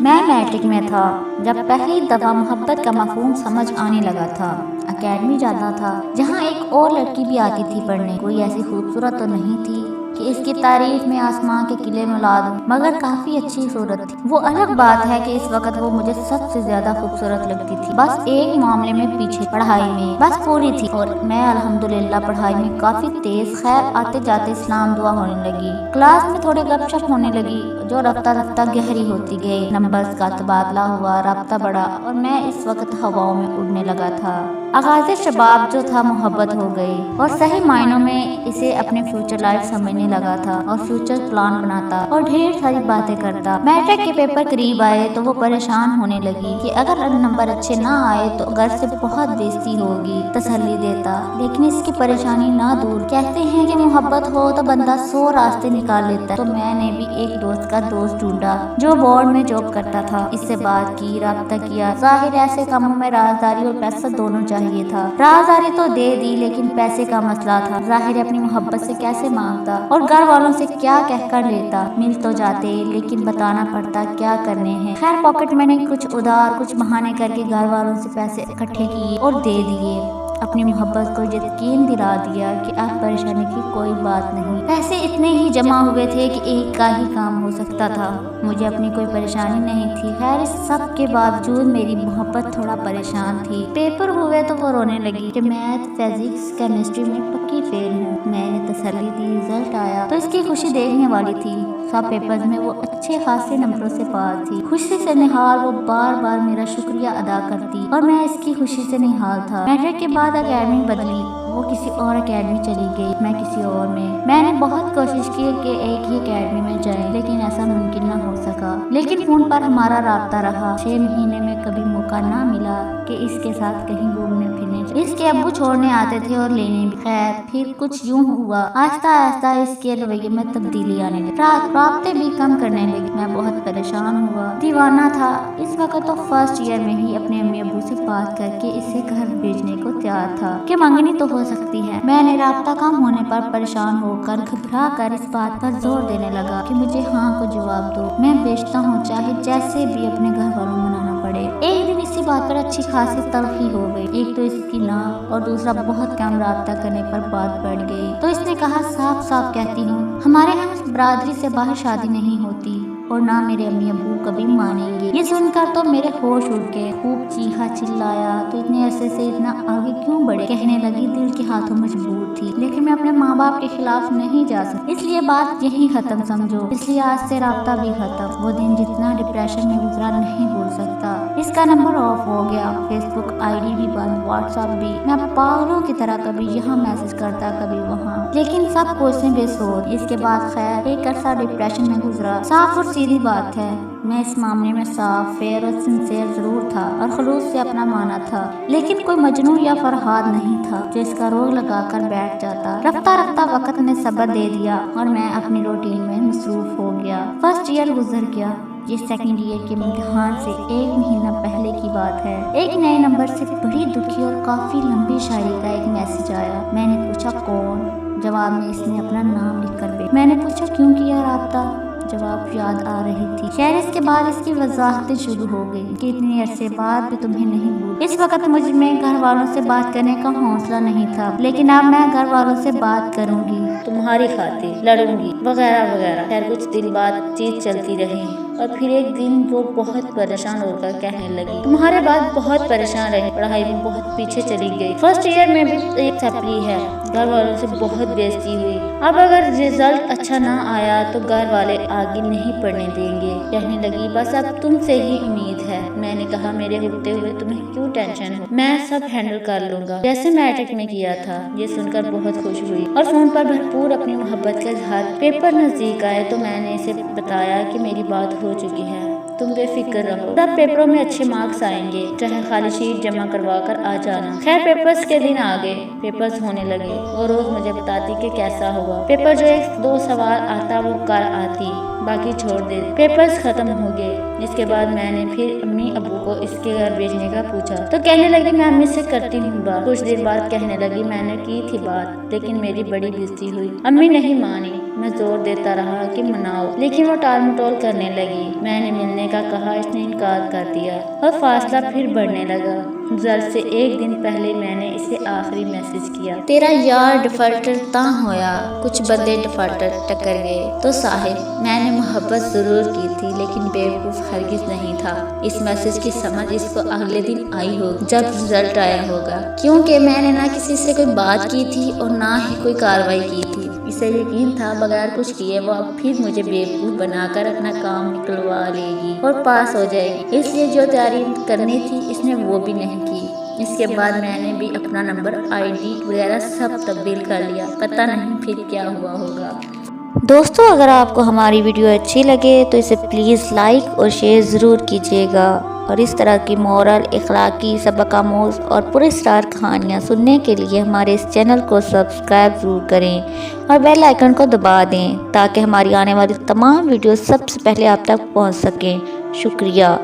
میں میٹرک میں تھا جب پہلی دفعہ محبت کا مفہوم سمجھ آنے لگا تھا۔ اکیڈمی جاتا تھا جہاں ایک اور لڑکی بھی آتی تھی پڑھنے۔ کوئی ایسی خوبصورت تو نہیں تھی کہ اس کی تعریف میں آسمان کے قلعے میں لا دوں، مگر کافی اچھی صورت تھی۔ وہ الگ بات ہے کہ اس وقت وہ مجھے سب سے زیادہ خوبصورت لگتی تھی۔ بس ایک معاملے میں پیچھے، پڑھائی میں بس پوری تھی، اور میں الحمدللہ پڑھائی میں کافی تیز۔ خیر آتے جاتے اسلام دعا ہونے لگی، کلاس میں تھوڑے گپ شپ ہونے لگی جو رفتہ رفتہ گہری ہوتی گئی۔ نمبرز کا تبادلہ ہوا، رابطہ بڑھا، اور میں اس وقت ہواؤں میں اڑنے لگا تھا۔ آغاز شباب جو تھا محبت ہو گئی، اور صحیح معنوں میں اسے اپنے فیوچر لائف سمجھنے لگا تھا، اور فیوچر پلان بناتا اور ڈھیر ساری باتیں کرتا۔ میٹرک کے پیپر قریب آئے تو وہ پریشان ہونے لگی کہ اگر نمبر اچھے نہ آئے تو گھر سے بہت بےزتی ہوگی۔ تسلی دیتا، لیکن اس کی پریشانی نہ دور۔ کہتے ہیں کہ محبت ہو تو بندہ 100 راستے نکال لیتا ہے، تو میں نے بھی ایک دوست کا دوست ڈھونڈا جو بورڈ میں جاب کرتا تھا۔ اس سے بات کی، رابطہ کیا۔ ظاہر ایسے کاموں میں رازداری اور پیسہ دونوں چاہیے تھا۔ رازداری تو دے دی، لیکن پیسے کا مسئلہ تھا۔ ظاہر اپنی محبت سے کیسے مانگتا، اور گھر والوں سے کیا کہہ کر لیتا۔ مل تو جاتے، لیکن بتانا پڑتا کیا کرنے ہیں۔ خیر پاکٹ میں نے کچھ ادھار، کچھ بہانے کر کے گھر والوں سے پیسے اکٹھے کیے اور دے دیے۔ اپنی محبت کو یقین دلا دیا کہ اب پریشانی کی کوئی بات نہیں۔ پیسے اتنے ہی جمع ہوئے تھے کہ ایک کا ہی کام ہو سکتا تھا۔ مجھے اپنی کوئی پریشانی نہیں تھی۔ خیر اس سب کے باوجود میری محبت تھوڑا پریشان تھی۔ پیپر ہوئے تو وہ رونے لگی کہ میتھ، فزکس، کیمسٹری میں پکی فیل ہوں۔ میں نے تسلی دی، رزلٹ آیا تو اس کی خوشی دیکھنے والی تھی۔ سب پیپرز میں وہ اچھے خاصے نمبروں سے پاس تھی۔ خوشی سے نہال، وہ بار بار میرا شکریہ ادا کرتی، اور میں اس کی خوشی سے نہال تھا۔ میٹرک کے بعد اکیڈمی بدلی، وہ کسی اور اکیڈمی چلی گئی، میں کسی اور میں نے بہت کوشش کی کہ ایک ہی اکیڈمی میں جائیں، لیکن ایسا ممکن نہ ہو سکا۔ لیکن فون پر ہمارا رابطہ رہا۔ 6 مہینے میں کبھی موقع نہ ملا کہ اس کے ساتھ کہیں گھومنے پھرنے جائیں۔ اس کے ابو چھوڑنے آتے تھے اور لینے بھی۔ خیر پھر کچھ یوں ہوا، آہستہ آہستہ اس کے رویے میں تبدیلی آنے لگی، رابطے بھی کم کرنے لگی۔ میں بہت پریشان ہوا، دیوانہ تھا۔ اس وقت تو فرسٹ ایئر میں ہی اپنے امی ابو سے بات کر کے اسے گھر بھیجنے کو تیار تھا کہ منگنی تو ہو سکتی ہے۔ میں نے رابطہ کم ہونے پر پریشان ہو کر گھبرا کر اس بات پر زور دینے لگا کہ مجھے ہاں کو جواب دو، میں بیچتا ہوں، چاہے جیسے بھی اپنے گھر والوں منانا پڑے۔ ایک دن اسی بات پر اچھی خاصی تلخی ہو گئی۔ ایک تو اس کی نہ، اور دوسرا بہت کم رابطہ کرنے پر بات بڑھ گئی۔ تو اس نے کہا صاف صاف کہتی ہوں، ہمارے یہاں برادری سے باہر شادی نہیں ہوتی، اور نہ میرے امی ابو کبھی مانیں گے۔ یہ سن کر تو میرے ہوش اڑ گئے، خوب چیخا چلایا تو اتنے عرصے سے اتنا آگے کیوں بڑھے؟ کہنے لگی دل کے ہاتھوں مجبور تھی، لیکن میں اپنے ماں باپ کے خلاف نہیں جا سکتی، اس لیے بات یہی ختم سمجھو، اس لیے آج سے رابطہ بھی ختم۔ وہ دن جتنا ڈپریشن میں گزرا نہیں بھول سکتا۔ اس کا نمبر آف ہو گیا، فیس بک آئی ڈی بھی بند، واٹس ایپ بھی۔ میں پاگلوں کی طرح کبھی یہاں میسج کرتا، کبھی وہاں، لیکن سب کوششیں بے سود۔ اس کے بعد خیر ایک عرصہ ڈپریشن میں گزرا۔ صاف اور سیدھی بات ہے، میں اس معاملے میں صاف، فیئر اور سنسیئر ضرور تھا، اور خلوص سے اپنا مانا تھا، لیکن کوئی مجنون یا فرہاد نہیں تھا جو اس کا روگ لگا کر بیٹھ جاتا۔ رفتہ رفتہ وقت نے صبر دے دیا، اور میں اپنی روٹین میں مصروف ہو گیا۔ فرسٹ ایئر گزر گیا۔ یہ سیکنڈ ایئر کے امتحان سے 1 مہینہ پہلے کی بات ہے۔ ایک نئے نمبر سے بڑی دکھی اور کافی لمبی شاعری کا ایک میسج آیا۔ میں نے پوچھا کون؟ جواب میں اس نے اپنا نام لکھ کر بھیجا۔ میں نے پوچھا کیوں کیا رابطہ؟ جواب یاد آ رہی تھی۔ خیر اس کے بعد اس کی وضاحتیں شروع ہو گئی کہ اتنے عرصے بعد بھی تمہیں نہیں بھول۔ اس وقت مجھ میں گھر والوں سے بات کرنے کا حوصلہ نہیں تھا، لیکن اب میں گھر والوں سے بات کروں گی، تمہاری خاطر لڑوں گی، وغیرہ وغیرہ۔ خیر کچھ دن بات چیت چلتی رہی، اور پھر ایک دن وہ بہت پریشان ہو کر کہنے لگی تمہارے بعد بہت پریشان رہی، پڑھائی میں بہت پیچھے چلی گئی، فرسٹ ایئر میں بھی ایک سپلی ہے، گھر والوں سے بہت بےزتی ہوئی، اب اگر رزلٹ اچھا نہ آیا تو گھر والے آگے نہیں پڑھنے دیں گے۔ کہنے لگی بس اب تم سے ہی امید ہے۔ میں نے کہا میرے ہوتے ہوئے تمہیں کیوں ٹینشن ہو، میں سب ہینڈل کر لوں گا جیسے میٹرک میں کیا تھا۔ یہ سن کر بہت خوش ہوئی، اور فون پر بھرپور اپنی محبت کا اظہار۔ پیپر نزدیک آئے تو میں نے اسے بتایا کہ میری بات ہو چکی ہے، تم بے فکر رہو، سب پیپروں میں اچھے مارکس آئیں گے، چاہے خالی شیٹ جمع کروا کر آ جانا۔ خیر پیپرز کے دن آ گئے، پیپرز ہونے لگے، وہ روز مجھے بتاتی کہ کیسا ہوا۔ پیپر جو 1-2 سوال آتا وہ کر آتی، باقی چھوڑ دے۔ پیپرز ختم ہو گئے۔ اس کے بعد میں نے پھر امی ابو کو اس کے گھر بھیجنے کا پوچھا تو کہنے لگی میں امی سے کرتی ہوں بات۔ کچھ دیر بعد کہنے لگی میں نے کی تھی بات، لیکن میری بڑی بےزتی ہوئی، امی نہیں مانی۔ میں زور دیتا رہا کہ مناؤ، لیکن وہ ٹال مٹول کرنے لگی۔ میں نے ملنے کا کہا، اس نے انکار کر دیا اور فاصلہ پھر بڑھنے لگا۔ ضرب سے ایک دن پہلے میں نے اسے آخری میسج کیا، تیرا یار ڈیفالٹر تاں ہویا، کچھ بندے ڈیفالٹر ٹکر گئے تو صاحب میں نے محبت ضرور کی تھی لیکن بیوقوف ہرگز نہیں تھا۔ اس میسج کی سمجھ اس کو اگلے دن آئی ہوگی جب رزلٹ آیا ہوگا، کیونکہ میں نے نہ کسی سے کوئی بات کی تھی اور نہ ہی کوئی کاروائی کی تھی۔ اسے یقین تھا بغیر کچھ کیے وہ اب پھر مجھے بیوقوف بنا کر اپنا کام نکلوا لے گی اور پاس ہو جائے گی، اس لیے جو تیاری کرنی تھی اس نے وہ بھی نہیں کی۔ اس کے بعد میں نے بھی اپنا نمبر، آئی ڈی وغیرہ سب تبدیل کر لیا، پتہ نہیں پھر کیا ہوا ہوگا۔ دوستو اگر آپ کو ہماری ویڈیو اچھی لگے تو اسے پلیز لائک اور شیئر ضرور کیجیے گا، اور اس طرح کی مورل، اخلاقی، سبق آموز اور پراسرار کہانیاں سننے کے لیے ہمارے اس چینل کو سبسکرائب ضرور کریں اور بیل آئیکن کو دبا دیں تاکہ ہماری آنے والی تمام ویڈیوز سب سے پہلے آپ تک پہنچ سکیں۔ شکریہ۔